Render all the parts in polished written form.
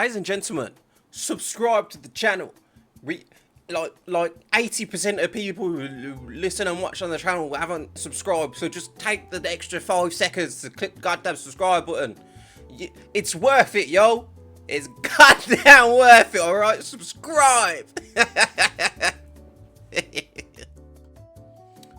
ladies and gentlemen, subscribe to the channel. Like 80% of people who listen and watch on the channel haven't subscribed, so just take the extra 5 seconds to click the goddamn subscribe button. It's worth it, yo. It's goddamn worth it, alright? Subscribe!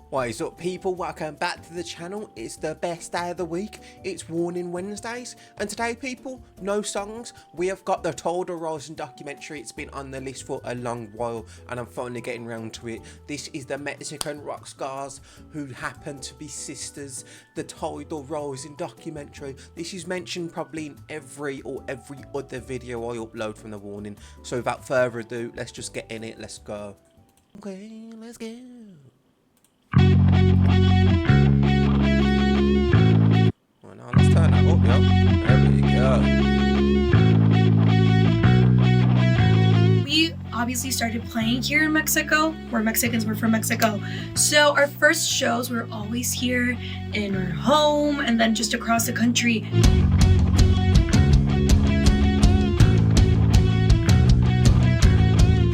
What is up, people? Welcome back to the channel. It's the best day of the week. It's Warning Wednesdays. And today, people, no songs. We have got the TIDAL Rising documentary. It's been on the list for a long while, and I'm finally getting around to it. This is the Mexican rock stars who happen to be sisters. The TIDAL Rising documentary. This is mentioned probably in every other video I upload from the Warning. So without further ado, let's just get in it. Let's go. Okay, let's go. Well, now let's turn that up, yo. There we go. We obviously started playing here in Mexico. We're Mexicans, we're from Mexico. So our first shows were always here in our home and then just across the country.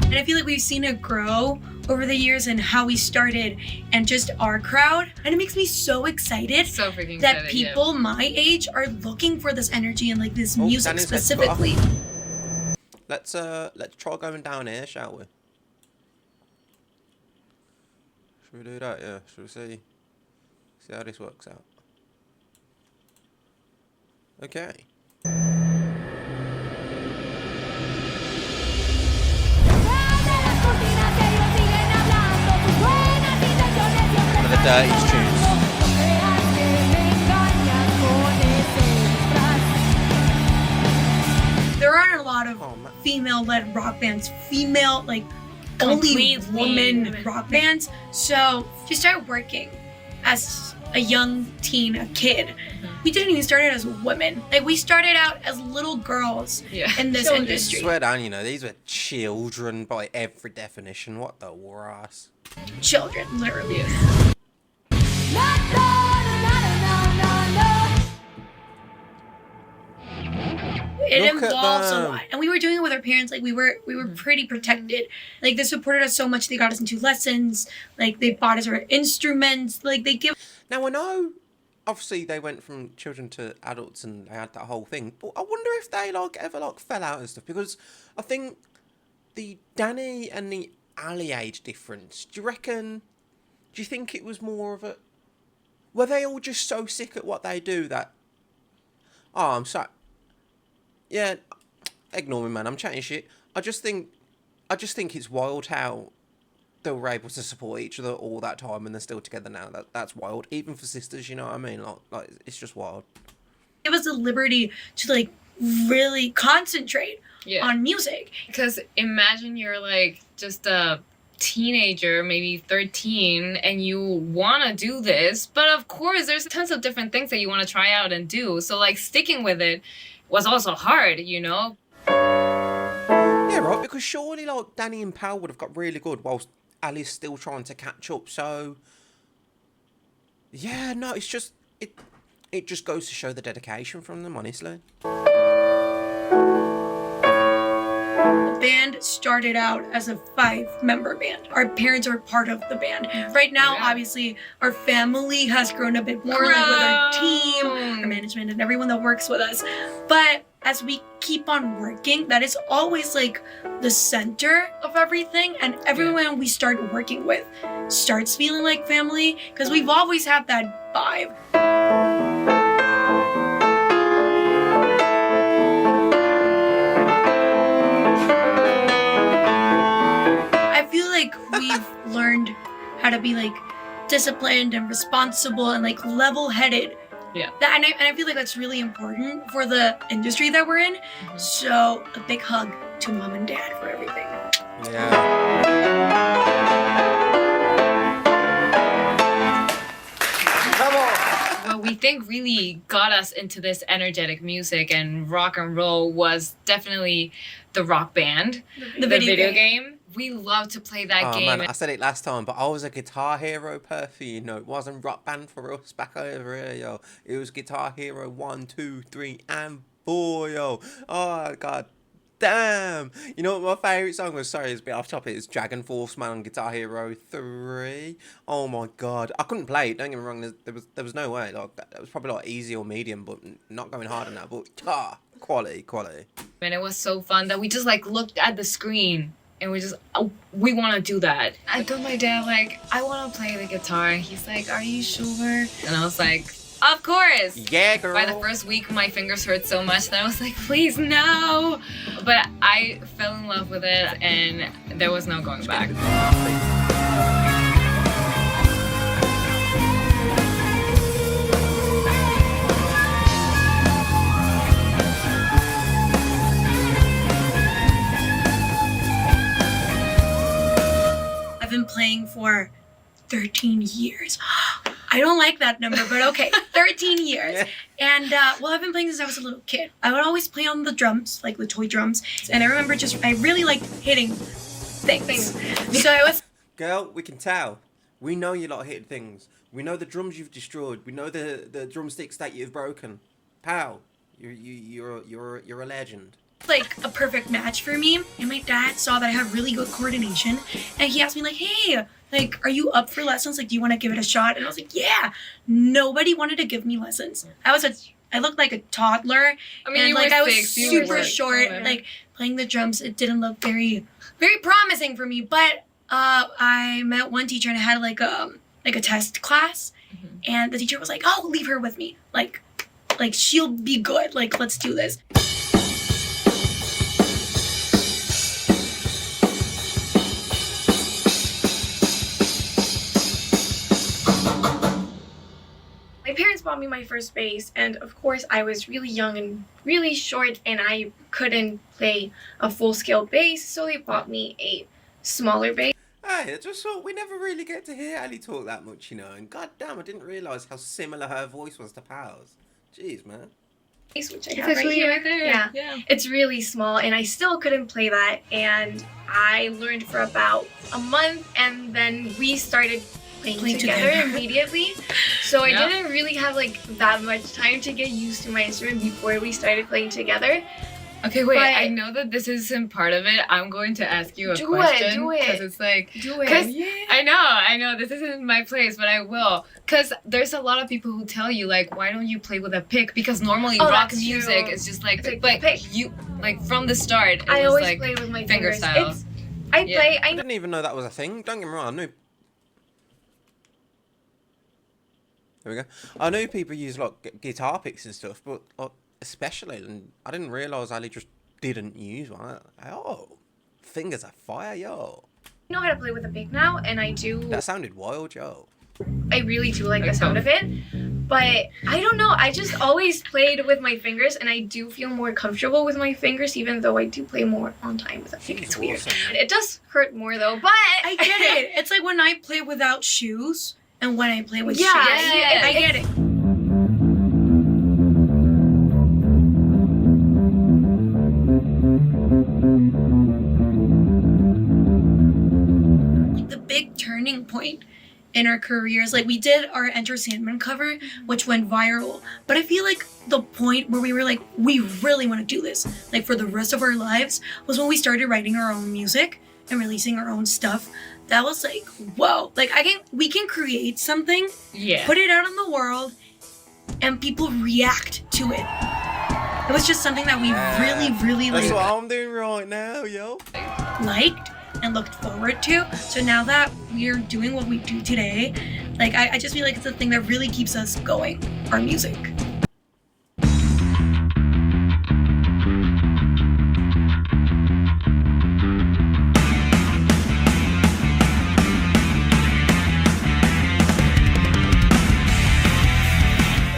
And I feel like we've seen it grow over the years and how we started and just our crowd, and it makes me so excited that people my age are looking for this energy and like this music specifically. Let's try going down here, shall we? Should we do that? Yeah. Should we see how this works out? Okay. The dirtiest tunes. There aren't a lot of female-led rock bands, only woman rock bands. So she started working as a young teen, a kid. We didn't even start out as women. Like, we started out as little girls in this industry. Swear down, you know, these were children by every definition. What the ass? Children, literally. It involves a lot, and we were doing it with our parents. Like we were pretty protected. Like they supported us so much. They got us into lessons. Like they bought us our instruments. Like they give. Now I know, obviously they went from children to adults and they had that whole thing. But I wonder if they ever fell out and stuff, because I think the Danny and the Ali age difference. Do you think it was more of a? Were they all just so sick at what they do that? Oh, I'm sorry. Yeah, ignore me, man. I'm chatting shit. I just think it's wild how they were able to support each other all that time and they're still together now. That's wild, even for sisters. You know what I mean? Like it's just wild. It was the liberty to like really concentrate on music. Because imagine you're like just a teenager, maybe 13, and you want to do this, but of course there's tons of different things that you want to try out and do. So like sticking with it was also hard, you know? Yeah, right, because surely like Danny and Pal would have got really good whilst Ali's still trying to catch up. So yeah, no, it's just it just goes to show the dedication from them, honestly. The band started out as a 5-member band. Our parents are part of the band. Right now, obviously, our family has grown a bit more, like with our team, our management, and everyone that works with us. But as we keep on working, that is always like the center of everything, and everyone we start working with starts feeling like family, because we've always had that vibe. We've learned how to be like disciplined and responsible and like level-headed. Yeah. And I feel like that's really important for the industry that we're in. So a big hug to mom and dad for everything. Yeah. What we think really got us into this energetic music and rock and roll was definitely the rock band, the video game. We love to play that game. Man, I said it last time, but I was a Guitar Hero person, you know. It wasn't Rock Band for us back over here, yo. It was Guitar Hero 1, 2, 3, and 4, yo. Oh, God. damn. You know what my favourite song was? Sorry, it's a bit off topic. It's Dragon Force Man Guitar Hero 3. Oh my god. I couldn't play it, don't get me wrong. There was no way. Like, that was probably like easy or medium, but not going hard on that. But quality. And it was so fun that we just like looked at the screen and we just, oh, we want to do that. I told my dad, like, I want to play the guitar. And he's like, are you sure? And I was like, of course. Yeah, girl. By the first week, my fingers hurt so much that I was like, please, no. But I fell in love with it and there was no going back. I've been playing for 13 years. I don't like that number, but okay, 13 years. Yeah. And well, I've been playing since I was a little kid. I would always play on the drums, like the toy drums. And I remember I really liked hitting things. So I was... Girl, we can tell. We know you lot hitting things. We know the drums you've destroyed. We know the drumsticks that you've broken. Pal, you're a legend. Like a perfect match for me. And my dad saw that I have really good coordination. And he asked me like, hey, like, are you up for lessons? Like, do you want to give it a shot? And I was like, yeah. Nobody wanted to give me lessons. I looked like a toddler. I mean, and you like were I was 6, you were super like, short. oh, Like playing the drums, it didn't look very promising for me. But I met one teacher and I had like a test class. Mm-hmm. And the teacher was like, oh, leave her with me. Like she'll be good. Like, let's do this. My parents bought me my first bass, and of course I was really young and really short and I couldn't play a full-scale bass, so they bought me a smaller bass. Hey, I just thought we never really get to hear Ali talk that much, you know. And goddamn, I didn't realise how similar her voice was to Pal's. Jeez, man. Which I It's have right actually here. right there. Yeah. It's really small and I still couldn't play that, and I learned for about a month and then we started playing together immediately. So I didn't really have like that much time to get used to my instrument before we started playing together. Okay, wait, But- I know that this isn't part of it. I'm going to ask you a Do question. it. Because it's like, Do Because it. I know, this isn't my place, but I will. Because there's a lot of people who tell you, like, why don't you play with a pick? Because normally Oh, rock that's music true. is just like, It's like but pick. you, like, from the start, it I was always like play with my finger fingers. style. I Yeah. play. I I didn't even know that was a thing. Don't get me wrong, I knew. There we go. I knew people use like guitar picks and stuff, but like, especially, and I didn't realise Ali just didn't use one. Oh, fingers are fire, yo. know how to play with a pick now, and I do. That sounded wild, yo. I really do like the Like sound both. of it. But I don't know. I just always played with my fingers, and I do feel more comfortable with my fingers, even though I do play more on time with a pick. It's weird. Awesome. It does hurt more though, but I get it. It's like when I play without shoes and when I play with Yeah, shoes. yeah, I get it. The big turning point in our careers, like we did our Enter Sandman cover, which went viral, but I feel like the point where we were like, we really want to do this, like for the rest of our lives, was when we started writing our own music and releasing our own stuff. That was like, whoa, like we can create something, Yeah. put it out in the world, and people react to it. It was just something that we really That's like what I'm doing right now, yo. liked and looked forward to. So now that we're doing what we do today, like I just feel like it's the thing that really keeps us going, our music.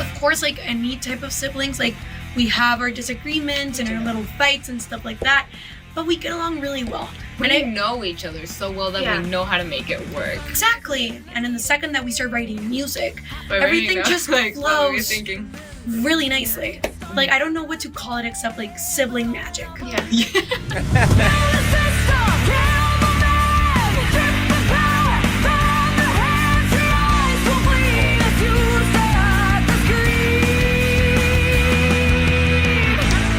Of course, like any type of siblings, like we have our disagreements and our little fights and stuff like that, but we get along really well. We And I- know each other so well that Yeah. we know how to make it work. Exactly. And in the second that we start writing music, But everything just like, what were you flows thinking? really nicely. Like I don't know what to call it except like sibling magic. yeah.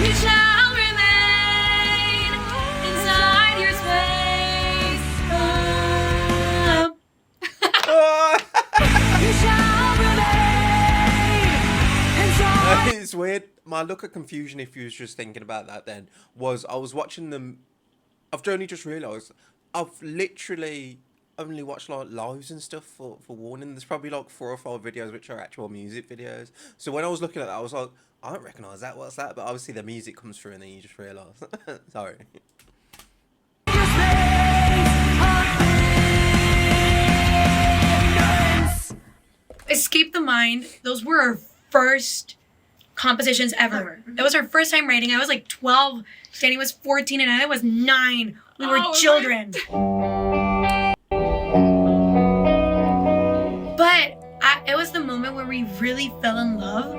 You shall remain my look of confusion, if you was just thinking about that then, was I was watching them. I've only just realised I've literally only watched like lives and stuff for Warning. There's probably like 4 or 5 videos which are actual music videos. So when I was looking at that, I was like, I don't recognise that. What's that? But obviously the music comes through and then you just realise. Sorry. Escape the Mind. Those were our first compositions ever. That was our first time writing. I was like 12. Danny was 14 and I was 9. We were children. But it was the moment where we really fell in love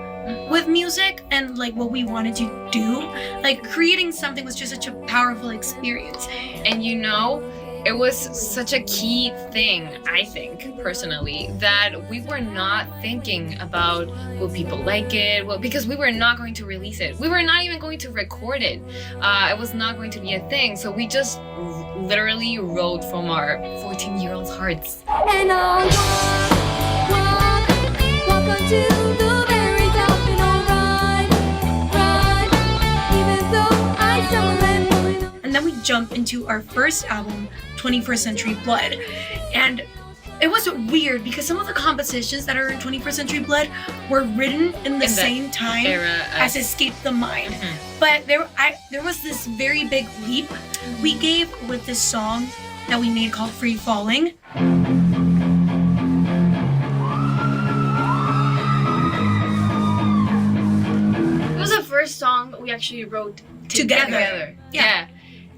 with music and like what we wanted to do. Like creating something was just such a powerful experience. And you know, it was such a key thing, I think, personally, that we were not thinking about will people like it, because we were not going to release it. We were not even going to record it. It was not going to be a thing. So we just literally wrote from our 14-year-old hearts. And I'll walk unto the very top and I'll run, even though I stumble and fall. And then we jump into our first album, 21st Century Blood. And it was weird because some of the compositions that are in 21st Century Blood were written in the same time as Escape the Mind. But there was this very big leap we gave with this song that we made called Free Falling. It was the first song we actually wrote together. Yeah.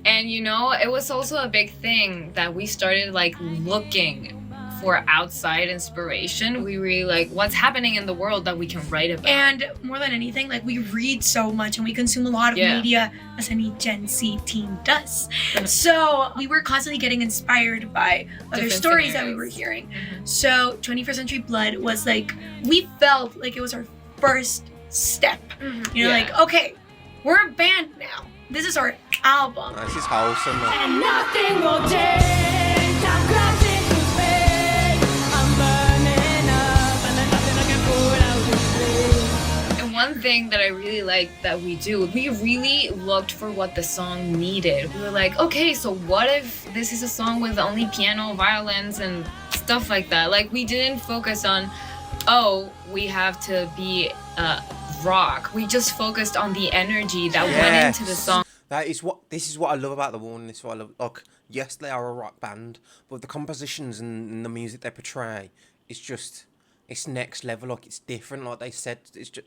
And you know, it was also a big thing that we started like looking for outside inspiration. We really like what's happening in the world that we can write about. And more than anything, like we read so much and we consume a lot of media as any Gen Z teen does. So we were constantly getting inspired by other Different stories scenarios. that we were hearing. So 21st Century Blood was like, we felt like it was our first step. You know, like, okay, we're a band now. This is our album. This is wholesome. And nothing will change. I'm crashing to space. I'm burning up, and there's nothing I can put out to space. And one thing that I really like that we do, we really looked for what the song needed. We were like, okay, so what if this is a song with only piano, violins, and stuff like that? Like, we didn't focus on, oh, we have to be rock. We just focused on the energy that went into the song. This is what I love about the Warning. This is what I love. Like, yes, they are a rock band, but the compositions and the music they portray is just, it's next level. Like, it's different. Like they said, it's just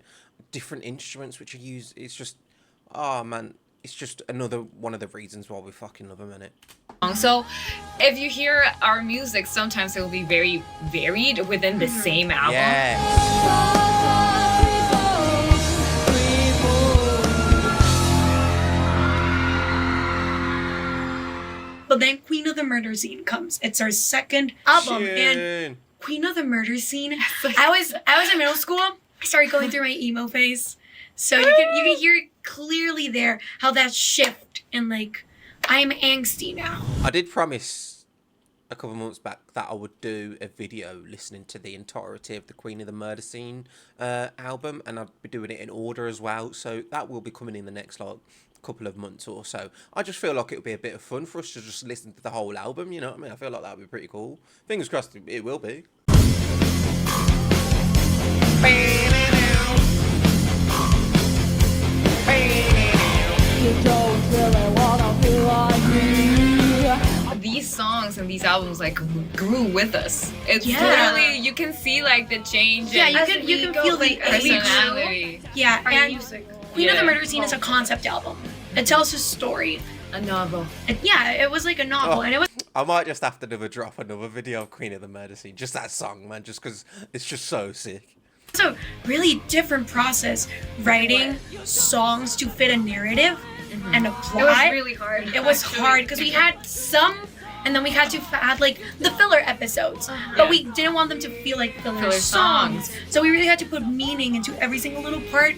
different instruments which are used. It's just, oh man, it's just another one of the reasons why we fucking love them, innit? So if you hear our music, sometimes it will be very varied within the same album. Yeah. But then Queen of the Murder Scene comes. It's our second album. Shit. And Queen of the Murder Scene, I was in middle school. I started going through my emo phase. So you can hear clearly there how that shift and like I'm angsty now. I did promise a couple of months back that I would do a video listening to the entirety of the Queen of the Murder Scene album, and I'd be doing it in order as well. So that will be coming in the next like couple of months or so. I just feel like it would be a bit of fun for us to just listen to the whole album, you know what I mean? I feel like that would be pretty cool. Fingers crossed it will be. These songs and these albums like grew with us. It's literally, you can see like the change Yeah, in you can feel the personality. Yeah, Our and music. Queen of the Murder Scene is a concept album. It tells a story. A novel. It was like a novel, and it was. I might just have to drop another video of Queen of the Murder Scene. Just that song, man, just because it's just so sick. It's a really different process writing songs to fit a narrative and a plot. It was really hard. It was hard because we had some, and then we had to add like the filler episodes, but we didn't want them to feel like filler songs. So we really had to put meaning into every single little part.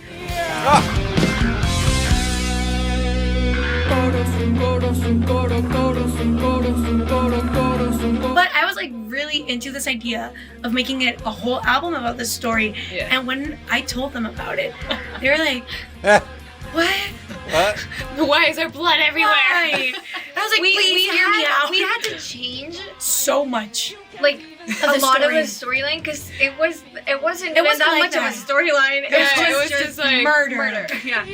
But I was like really really into this idea of making it a whole album about this story. Yeah. And when I told them about it, they were like, what? What? Why is there blood everywhere? Why? And I was like, please hear me out. We had to change so much. like Of a the lot of story. the storyline because it wasn't It wasn't that like much that. of a storyline. It was just like murder. Yeah.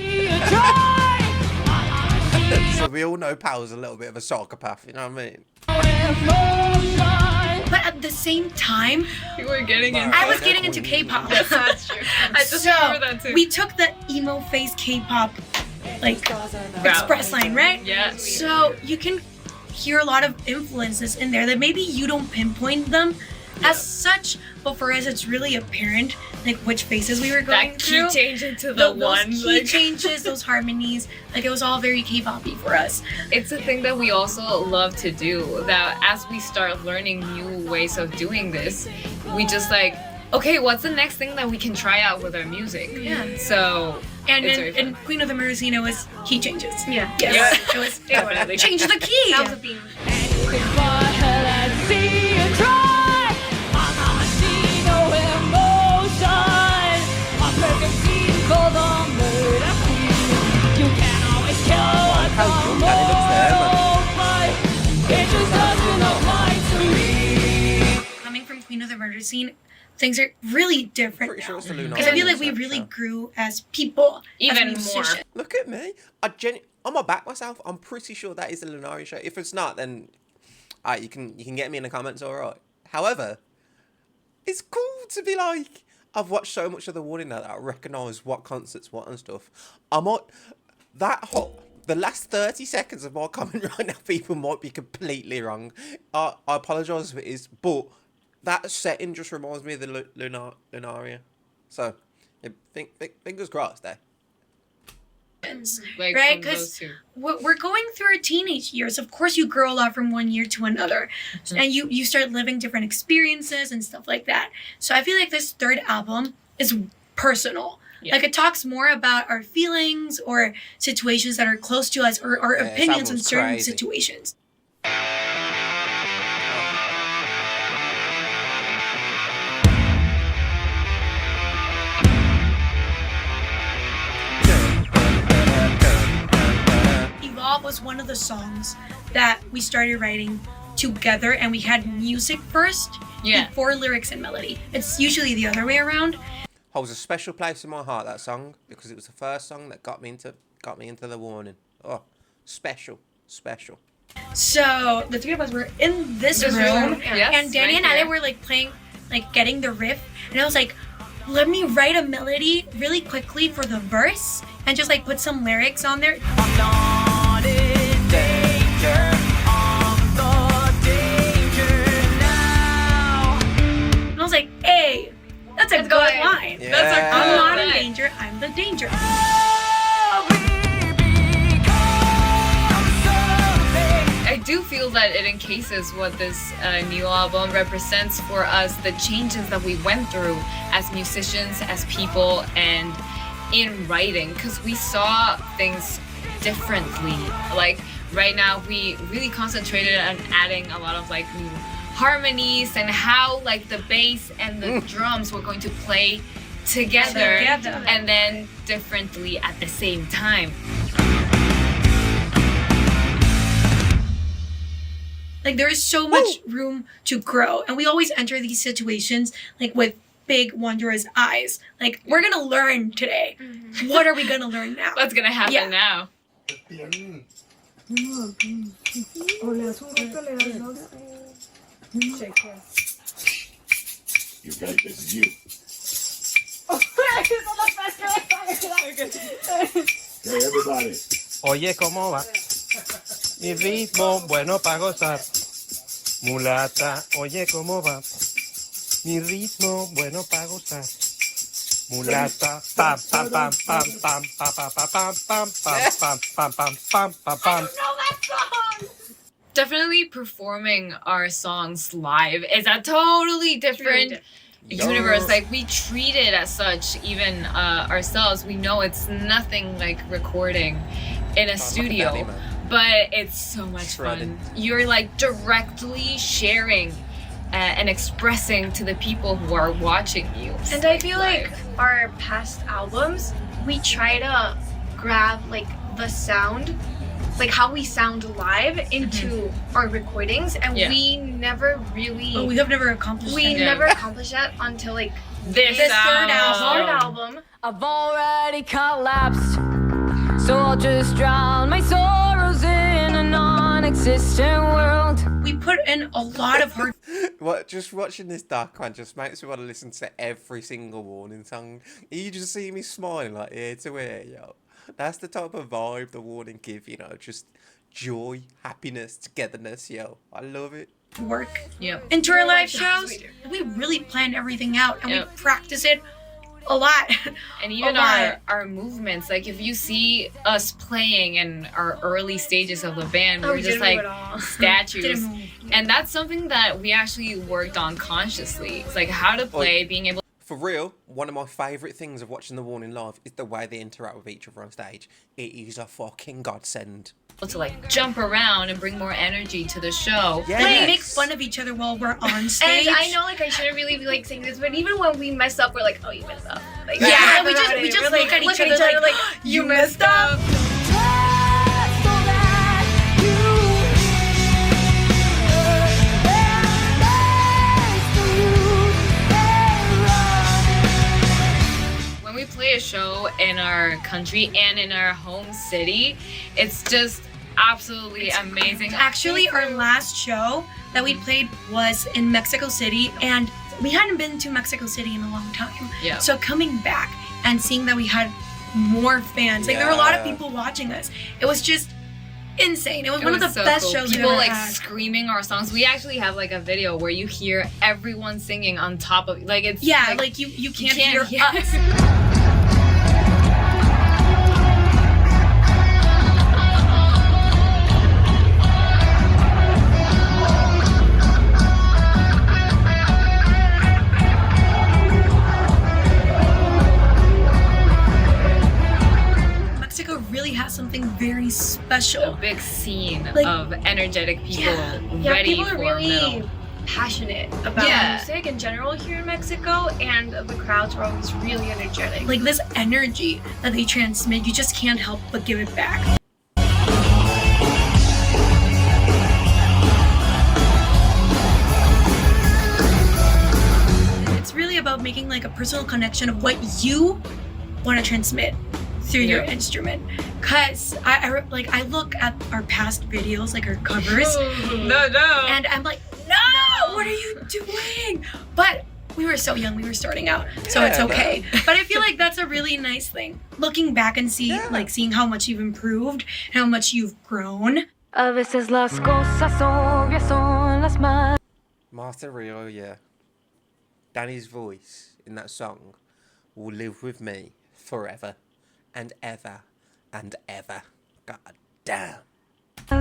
So we all know Powell's a little bit of a psychopath, you know what I mean? But at the same time, you were getting into I was getting into K-pop. Yes, that's true. I just So remember that too. we took the emo phase K-pop like express line, right? Yeah. So you can hear a lot of influences in there that maybe you don't pinpoint them as such, but for us it's really apparent like which phases we were going that key through. change into the Those one. key Like, changes, those harmonies, like it was all very K-pop-y for us. it's a thing that we also love to do. That as we start learning new ways of doing this, we just like, okay, what's the next thing that we can try out with our music? Yeah. So And it's in, very in Queen of the Murdercino was key changes. Yeah. Yes. Yeah. It was Definitely. change the key. That was a theme. How young Danny looks there, man. Coming from Queen of the Murder Scene, things are really different Pretty sure now. it's the Lunar. Because I feel like we soundtrack. really grew as people, Even as more. musicians. Look at me. I'm gonna back myself. I'm pretty sure that is the Lunari show. If it's not, then you can get me in the comments, alright. However, it's cool to be like, I've watched so much of the Warning now that I recognise what concerts what and stuff. The last 30 seconds of my comment right now, people might be completely wrong. I apologise if it is, but that setting just reminds me of the Lunaria. So, yeah, fingers crossed there. like Right? from those Because two. we're going through our teenage years. Of course, you grow a lot from one year to another. And you start living different experiences and stuff like that. So I feel like this third album is personal. Yeah. Like it talks more about our feelings or situations that are close to us or our Yeah, this opinions on album's certain crazy. situations. Evolve was one of the songs that we started writing together and we had music first Yeah. before lyrics and melody. It's usually the other way around. Holds a special place in my heart, that song, because it was the first song that got me into the Warning. Oh, special. So the three of us were in this This room, room, yes, and Danny right and Ale here. were like playing, like getting the riff, and I was like, let me write a melody really quickly for the verse and just like put some lyrics on there. And I was like, hey, that's a Let's good go ahead. line. Yeah. That's a I'm good not in line. danger, I'm the danger. I do feel that it encases what this new album represents for us, the changes that we went through as musicians, as people, and in writing, because we saw things differently. Like right now, we really concentrated on adding a lot of like new harmonies and how like the bass and the drums were going to play together Together. and then differently at the same time. Like there is so much room to grow, and we always enter these situations like with big wondrous eyes. Like we're gonna learn today. What are we gonna learn now? What's gonna happen Yeah. now? You got it, this is you. Hey, everybody. Oye, ¿cómo va? Mi ritmo bueno para gozar. Mulata, oye, ¿cómo va? Mi ritmo bueno para gozar. Mulata, pam, pam, pam, pam, pam, pam, pam, pam, pam, pam, pam, pam, pam, pam, pam. Definitely performing our songs live is a totally different universe. Like we treat it as such, even ourselves. We know it's nothing like recording in a studio, Daddy, man. but it's so much Shredded. fun. You're like directly sharing and expressing to the people who are watching you. And I feel like our past albums, we try to grab like the sound, like how we sound live into our recordings, and we never really. But we have never accomplished We that. never accomplished that until like this third album. album. I've already collapsed, so I'll just drown my sorrows in a non-existent world. We put in a lot of hard Just watching this dark one just makes me want to listen to every single Warning song. You just see me smiling like ear to ear, yo. That's the type of vibe the Warning give, you know, just joy, happiness, togetherness, yo. I love it. work Yep. into our live Yes, shows. we do. We really planned everything out and we Yep. practice it a lot. And even A lot. our movements, like if you see us playing in our early stages of the band, we're we just didn't like move at all. statues. Didn't move. And that's something that we actually worked on consciously. It's like how to play, being able For real, one of my favourite things of watching the Warning live is the way they interact with each other on stage. It is a fucking godsend. to like jump around and bring more energy to the show. Yeah. Like, make fun of each other while we're on stage. And I know like I shouldn't really be like saying this, but even when we mess up, we're like, oh, you messed up. Like, Yeah, we about just- it. we just We're, look at each other like, you messed up. When we play a show in our country and in our home city, it's just absolutely amazing. Actually, our last show that we played was in Mexico City, and we hadn't been to Mexico City in a long time. Yeah. So coming back and seeing that we had more fans, like there were a lot of Yeah. people watching us. It was just insane. It was It one was of the so best cool. shows we've People ever like had. screaming our songs. We actually have like a video where you hear everyone singing on top of like it's Yeah, like you can't hear us. Mexico really has something very a special. big scene Like- of energetic people Yeah, ready people are for really metal. passionate about Yeah. music in general here in Mexico, and the crowds are always really energetic. Like this energy that they transmit, you just can't help but give it back. It's really about making like a personal connection of what you want to transmit through your Yeah. instrument. Cause I look at our past videos, like our covers, No. and I'm like, no, what are you doing? But we were so young, we were starting out, so it's Yeah, okay. But I feel like that's a really nice thing. Looking back and seeing how much you've improved, how much you've grown. A veces las cosas obvias son las más. Martha Rio, yeah. Danny's voice in that song will live with me forever and ever and ever. God damn.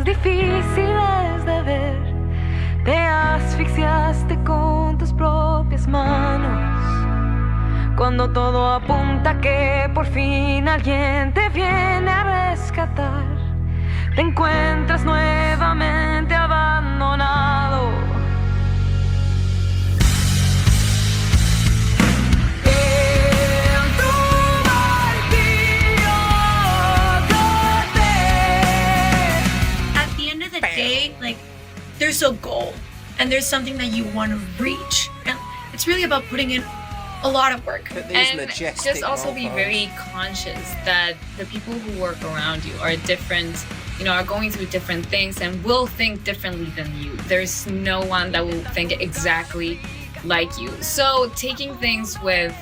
Difíciles de ver, te asfixiaste con tus propias manos. Cuando todo apunta que por fin alguien te viene a rescatar, te encuentras nuevamente abandonado. En tu martirio corté. At the end of the day, like, there's a goal and there's something that you want to reach. And it's really about putting in a lot of work. But these And majestic just also be vocals. very conscious that the people who work around you are different, are going through different things and will think differently than you. There's no one that will think exactly like you. So taking things with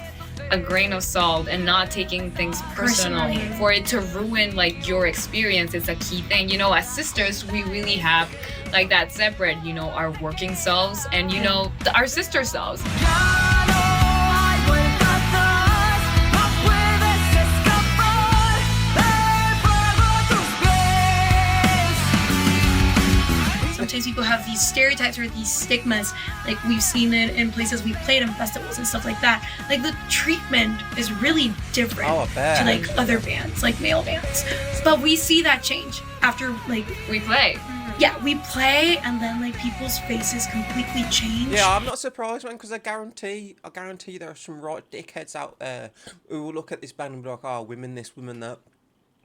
a grain of salt and not taking things personal Personally. for it to ruin like your experience is a key thing. As sisters, we really have like that separate, our working selves and our sister selves. Ya no hay vuelta atrás, no puedes escapar del fuego a tus pies. Sometimes people have these stereotypes or these stigmas, like we've seen it in places we've played in festivals and stuff like that. Like the treatment is really different Oh, I bet. to like other bands, like male bands. But we see that change after like We play. yeah, we play and then like people's faces completely change. Yeah, I'm not surprised, man, because I guarantee there are some right dickheads out there who will look at this band and be like, oh, women this, women that.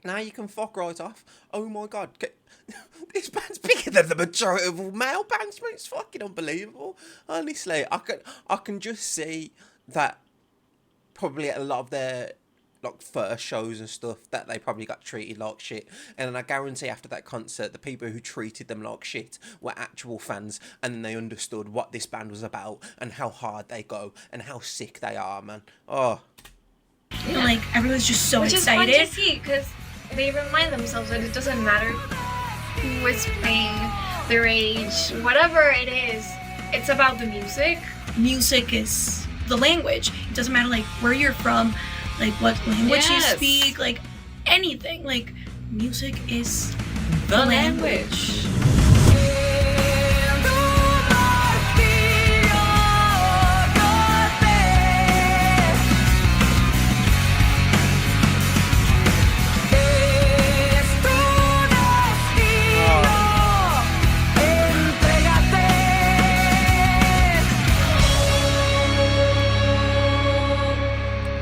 Now you can fuck right off. Oh my god, this band's bigger than the majority of all male bands, man. It's fucking unbelievable. Honestly, I can just see that probably at a lot of their like first shows and stuff that they probably got treated like shit, and then I guarantee after that concert the people who treated them like shit were actual fans, and then they understood what this band was about and how hard they go and how sick they are, man. Oh, And, like everyone's just so Which is fun excited. to see because they remind themselves that it doesn't matter who is playing, their age, whatever it is. It's about the music. Music is the language. It doesn't matter like where you're from, like what language you Yes. speak, like anything. Like music is The language.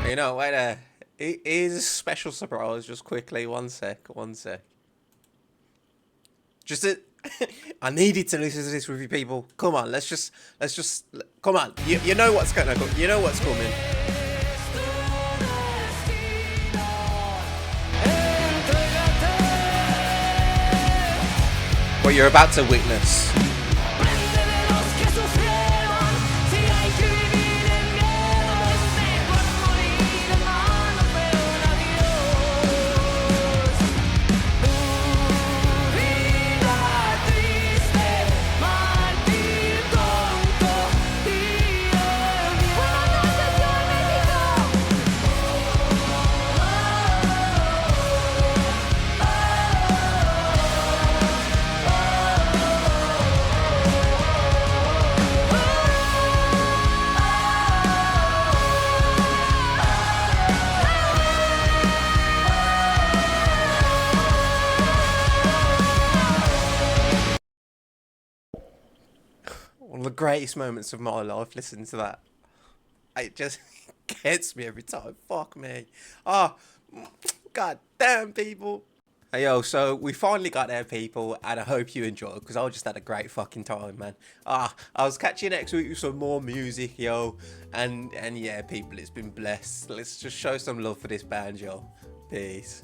you know, wait a. It is a special surprise. Just quickly, one sec. Just a, I needed to listen to this with you people. Come on, let's just come on. You know what's gonna go. You know what's coming. What you're about to witness. One of the greatest moments of my life listening to that. It just gets me every time. Fuck me. Oh, god damn, people. Hey, yo, so we finally got there, people, and I hope you enjoyed, because I just had a great fucking time, man. I'll catch you next week with some more music, yo. And yeah, people, it's been blessed. Let's just show some love for this band, yo. Peace.